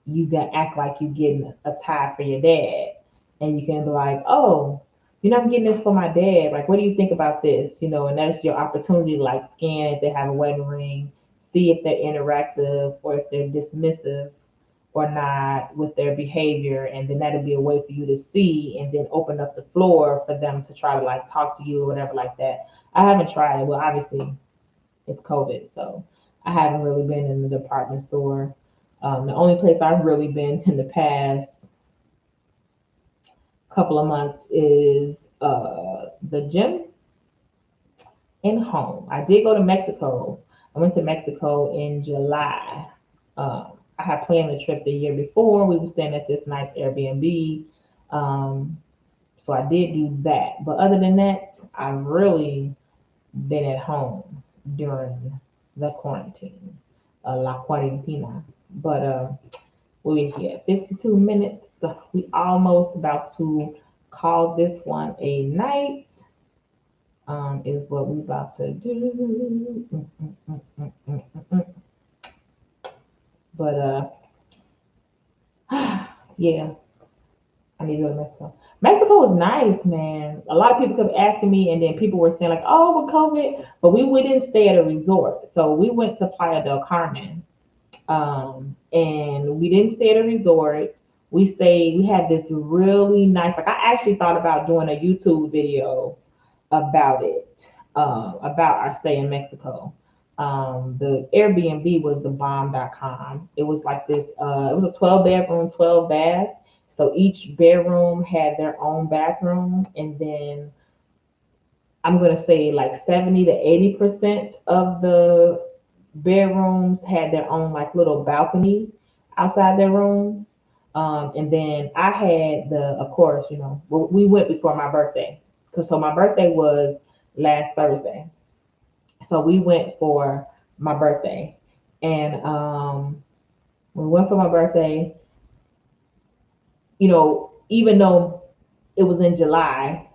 you can act like you getting a tie for your dad, and you can be like, oh, I'm getting this for my dad. Like, what do you think about this? And that's your opportunity to like scan if they have a wedding ring, see if they're interactive or if they're dismissive or not with their behavior, and then that'll be a way for you to see and then open up the floor for them to try to like talk to you or whatever like that. I haven't tried it. Well, obviously it's COVID, so I haven't really been in the department store. The only place I've really been in the past couple of months is the gym and home. I did go to Mexico. I went to Mexico in July. I had planned the trip the year before. We were staying at this nice Airbnb. Um, so I did do that. But other than that, I've really been at home during the quarantine, la cuarentina. But we're here, 52 minutes. So we almost about to call this one a night. Is what we about to do. But yeah, I need to go to Mexico. Mexico was nice, man. A lot of people kept asking me, and then people were saying like, "Oh, with COVID," but we didn't stay at a resort, so we went to Playa del Carmen, and we didn't stay at a resort. We stayed. We had this really nice. Like I actually thought about doing a YouTube video about it, about our stay in Mexico. The Airbnb was the bomb.com. It was like this, it was a 12 bedroom, 12 bath. So each bedroom had their own bathroom. And then I'm going to say like 70 to 80% of the bedrooms had their own like little balcony outside their rooms. And then I had of course, we went before my birthday. Cause so my birthday was last Thursday. So we went for my birthday. And we went for my birthday, even though it was in July,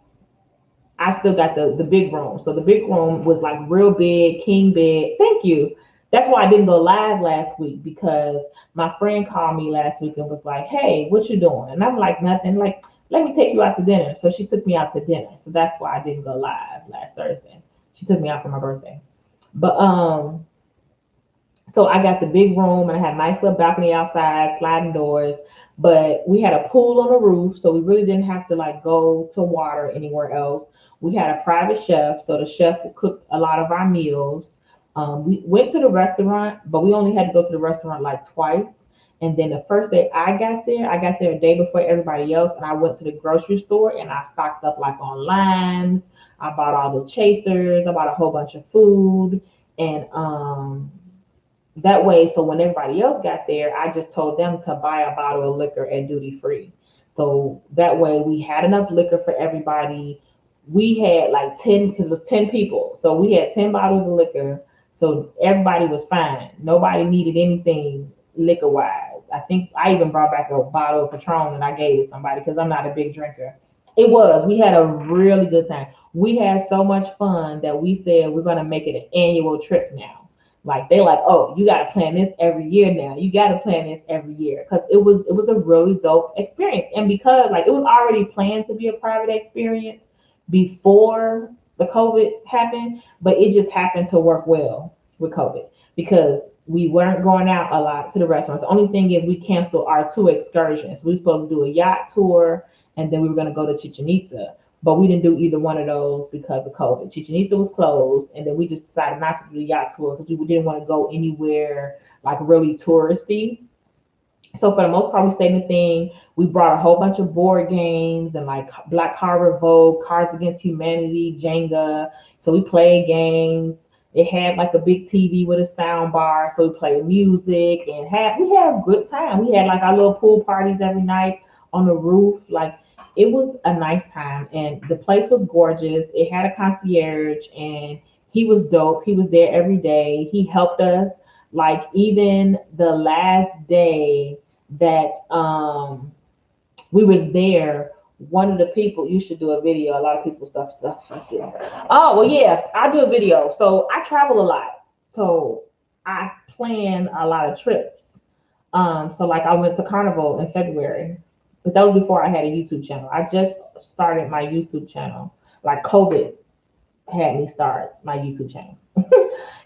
I still got the big room. So the big room was like real big, king bed. Thank you. That's why I didn't go live last week because my friend called me last week and was like, "Hey, what you doing?" And I'm like, "Nothing." Like, let me take you out to dinner. So she took me out to dinner. So that's why I didn't go live last Thursday. She took me out for my birthday. But so I got the big room and I had a nice little balcony outside, sliding doors. But we had a pool on the roof, so we really didn't have to like go to water anywhere else. We had a private chef, so the chef cooked a lot of our meals. We went to the restaurant, but we only had to go to the restaurant like twice. And then the first day I got there a day before everybody else, and I went to the grocery store and I stocked up like on limes. I bought all the chasers. I bought a whole bunch of food, and that way, so when everybody else got there, I just told them to buy a bottle of liquor at duty free. So that way we had enough liquor for everybody. We had like 10, because it was 10 people. So we had 10 bottles of liquor. So everybody was fine. Nobody needed anything liquor wise. I think I even brought back a bottle of Patron and I gave it to somebody because I'm not a big drinker. It was. We had a really good time. We had so much fun that we said we're going to make it an annual trip now. Like they like, oh, you got to plan this every year now. You got to plan this every year because it was a really dope experience. And because like it was already planned to be a private experience before the COVID happened, but it just happened to work well with COVID because we weren't going out a lot to the restaurants. The only thing is we canceled our two excursions. We were supposed to do a yacht tour and then we were going to go to Chichen Itza. But we didn't do either one of those because of COVID. Chichen Itza was closed, and then we just decided not to do the yacht tour because we didn't want to go anywhere like really touristy. So for the most part, we stayed in the thing. We brought a whole bunch of board games and like Black Card Revoke, Cards Against Humanity, Jenga. So we played games. It had like a big TV with a sound bar, so we played music and we had a good time. We had like our little pool parties every night on the roof. Like it was a nice time, and the place was gorgeous. It had a concierge, and he was dope. He was there every day. He helped us. Like even the last day that we was there. One of the people, you should do a video. A lot of people stuff like this. Oh well, yeah, I do a video. So I travel a lot. So I plan a lot of trips. So like I went to Carnival in February, but that was before I had a YouTube channel. I just started my YouTube channel. Like COVID had me start my YouTube channel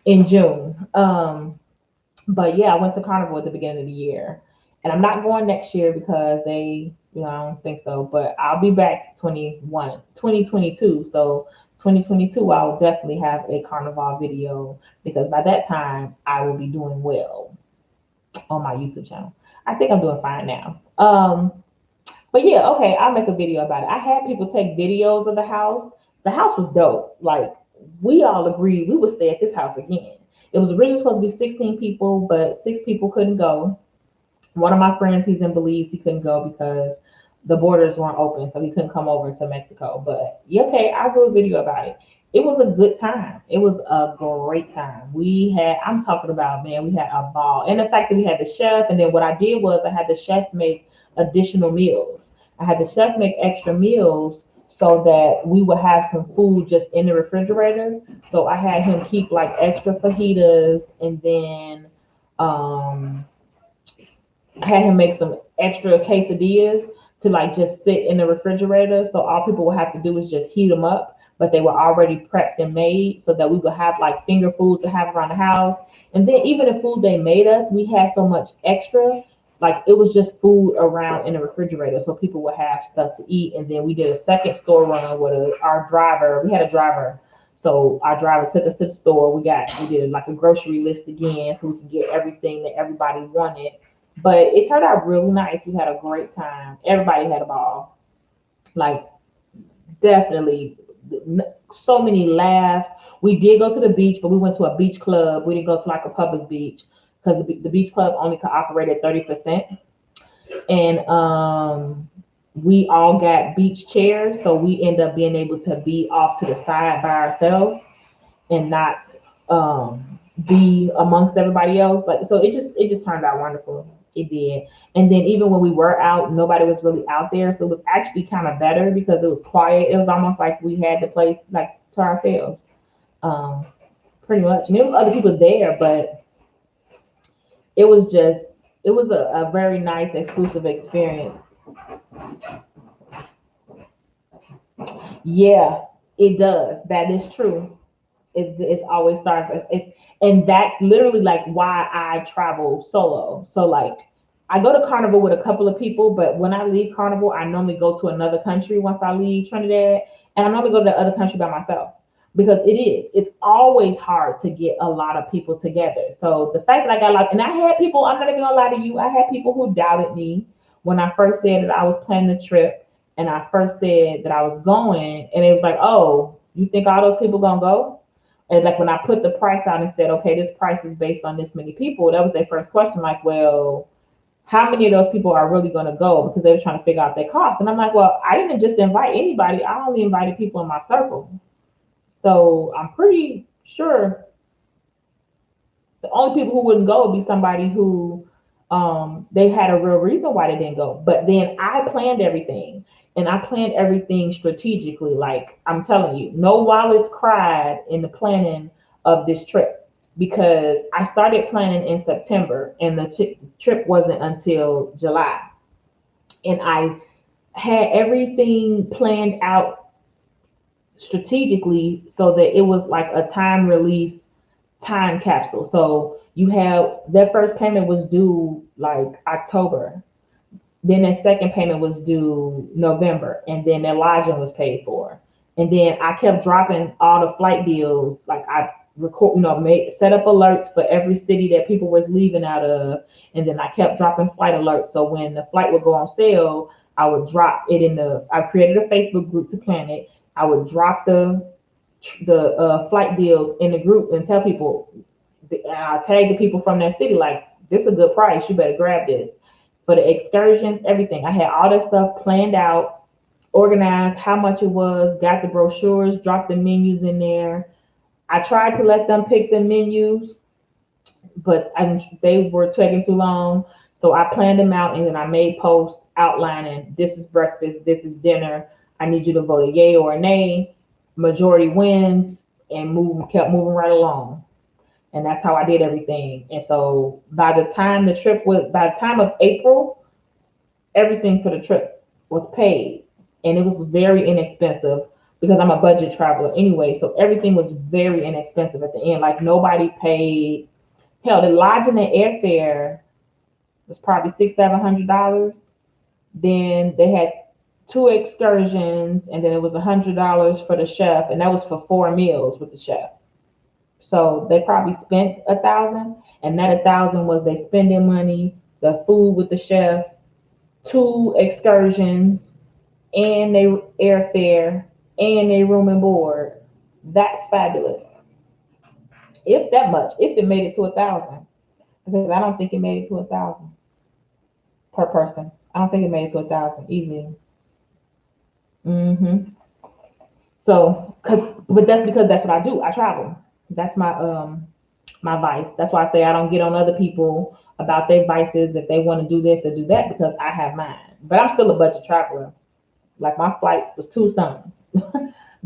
in June. But yeah, I went to Carnival at the beginning of the year, and I'm not going next year because they, I don't think so. But I'll be back 2022. So 2022, I will definitely have a Carnival video because by that time I will be doing well on my YouTube channel. I think I'm doing fine now. But yeah, okay, I'll make a video about it. I had people take videos of the house. The house was dope. Like we all agreed we would stay at this house again. It was originally supposed to be 16 people, but 6 people couldn't go. One of my friends, he's in Belize, he couldn't go because the borders weren't open, so he couldn't come over to Mexico. But yeah, okay, I'll do a video about it. It was a good time. It was a great time. I'm talking about, man, we had a ball. And the fact that we had the chef, and then what I did was I had the chef make additional meals. I had the chef make extra meals so that we would have some food just in the refrigerator. So I had him keep like extra fajitas, and then um I had him make some extra quesadillas to like just sit in the refrigerator. So all people would have to do is just heat them up, but they were already prepped and made so that we would have like finger foods to have around the house. And then even the food they made us, we had so much extra, like it was just food around in the refrigerator, so people would have stuff to eat. And then we did a second store run with our driver. We had a driver, so our driver took us to the store. We did like a grocery list again, so we could get everything that everybody wanted. But it turned out really nice. We had a great time. Everybody had a ball. Like definitely so many laughs. We did go to the beach, but we went to a beach club. We didn't go to like a public beach because the beach club only could operate at 30%. And we all got beach chairs, so we end up being able to be off to the side by ourselves and not be amongst everybody else. Like so, it just turned out wonderful. It did. And then even when we were out, nobody was really out there, so it was actually kind of better because it was quiet. It was almost like we had the place like to ourselves, um, pretty much. And there was other people there, but it was just it was a very nice exclusive experience. Yeah, it does. That is true. It's always starting. And that's literally like why I travel solo. So like I go to Carnival with a couple of people, but when I leave Carnival, I normally go to another country once I leave Trinidad, and I normally go to the other country by myself because it's always hard to get a lot of people together. So the fact that I got like, and I had people, I'm not even gonna lie to you, I had people who doubted me when I first said that I was planning the trip and I first said that I was going, and it was like, oh, you think all those people gonna go? And like when I put the price out and said, okay, this price is based on this many people, that was their first question. Like, well, how many of those people are really going to go? Because they were trying to figure out their cost. And I'm like, well, I didn't just invite anybody. I only invited people in my circle. So I'm pretty sure the only people who wouldn't go would be somebody who they had a real reason why they didn't go. But then I planned everything, and I planned everything strategically. Like I'm telling you, no wallets cried in the planning of this trip because I started planning in September and the trip wasn't until July. And I had everything planned out strategically so that it was like a time release time capsule. So you have their first payment was due like October. Then their second payment was due November, and then their lodging was paid for. And then I kept dropping all the flight deals. Like I record, made set up alerts for every city that people was leaving out of, and then I kept dropping flight alerts. So when the flight would go on sale, I would drop it in the. I created a Facebook group to plan it. I would drop the flight deals in the group and tell people, I tag the people from that city like this is a good price. You better grab this. For the excursions, everything. I had all that stuff planned out, organized, how much it was, got the brochures, dropped the menus in there. I tried to let them pick the menus, but they were taking too long. So I planned them out and then I made posts outlining this is breakfast, this is dinner. I need you to vote a yay or a nay. Majority wins and kept moving right along. And that's how I did everything. And so by the time of April, everything for the trip was paid. And it was very inexpensive because I'm a budget traveler anyway. So everything was very inexpensive at the end. Like nobody paid. Hell, the lodging and airfare was probably $600-700. Then they had two excursions, and then it was $100 for the chef, and that was for 4 meals with the chef. So they probably spent 1,000, and that 1,000 was they spending money, the food with the chef, two excursions, and they airfare, and they room and board. That's fabulous. If that much, if it made it to 1,000, because I don't think it made it to 1,000 per person. I don't think it made it to 1,000 easy. Hmm. So, but that's because that's what I do. I travel. That's my vice. That's why I say I don't get on other people about their vices if they want to do this or do that because I have mine. But I'm still a budget traveler. Like my flight was two something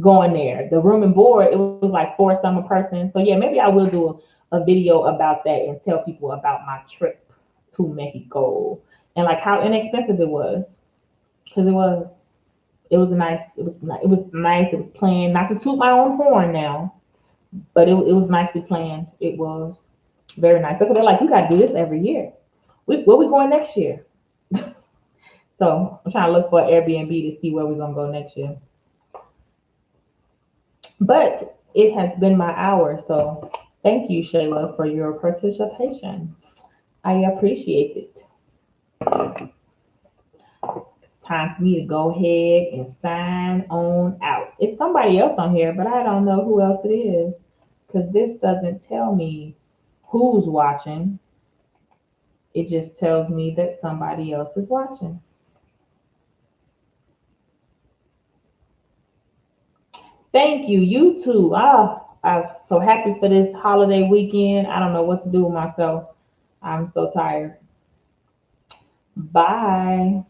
going there. The room and board it was like four some a person. So yeah, maybe I will do a video about that and tell people about my trip to Mexico and like how inexpensive it was because it was nice. It was nice. It was planned. Not to toot my own horn now, but it was nicely planned. It was very nice. That's what they're like. You got to do this every year. Where we going next year? So I'm trying to look for Airbnb to see where we're gonna go next year. But it has been my hour, so thank you, Shayla, for your participation. I appreciate it. Time for me to go ahead and sign on out. It's somebody else on here, but I don't know who else it is because this doesn't tell me who's watching. It just tells me that somebody else is watching. Thank you. You too. I'm so happy for this holiday weekend. I don't know what to do with myself. I'm so tired. Bye.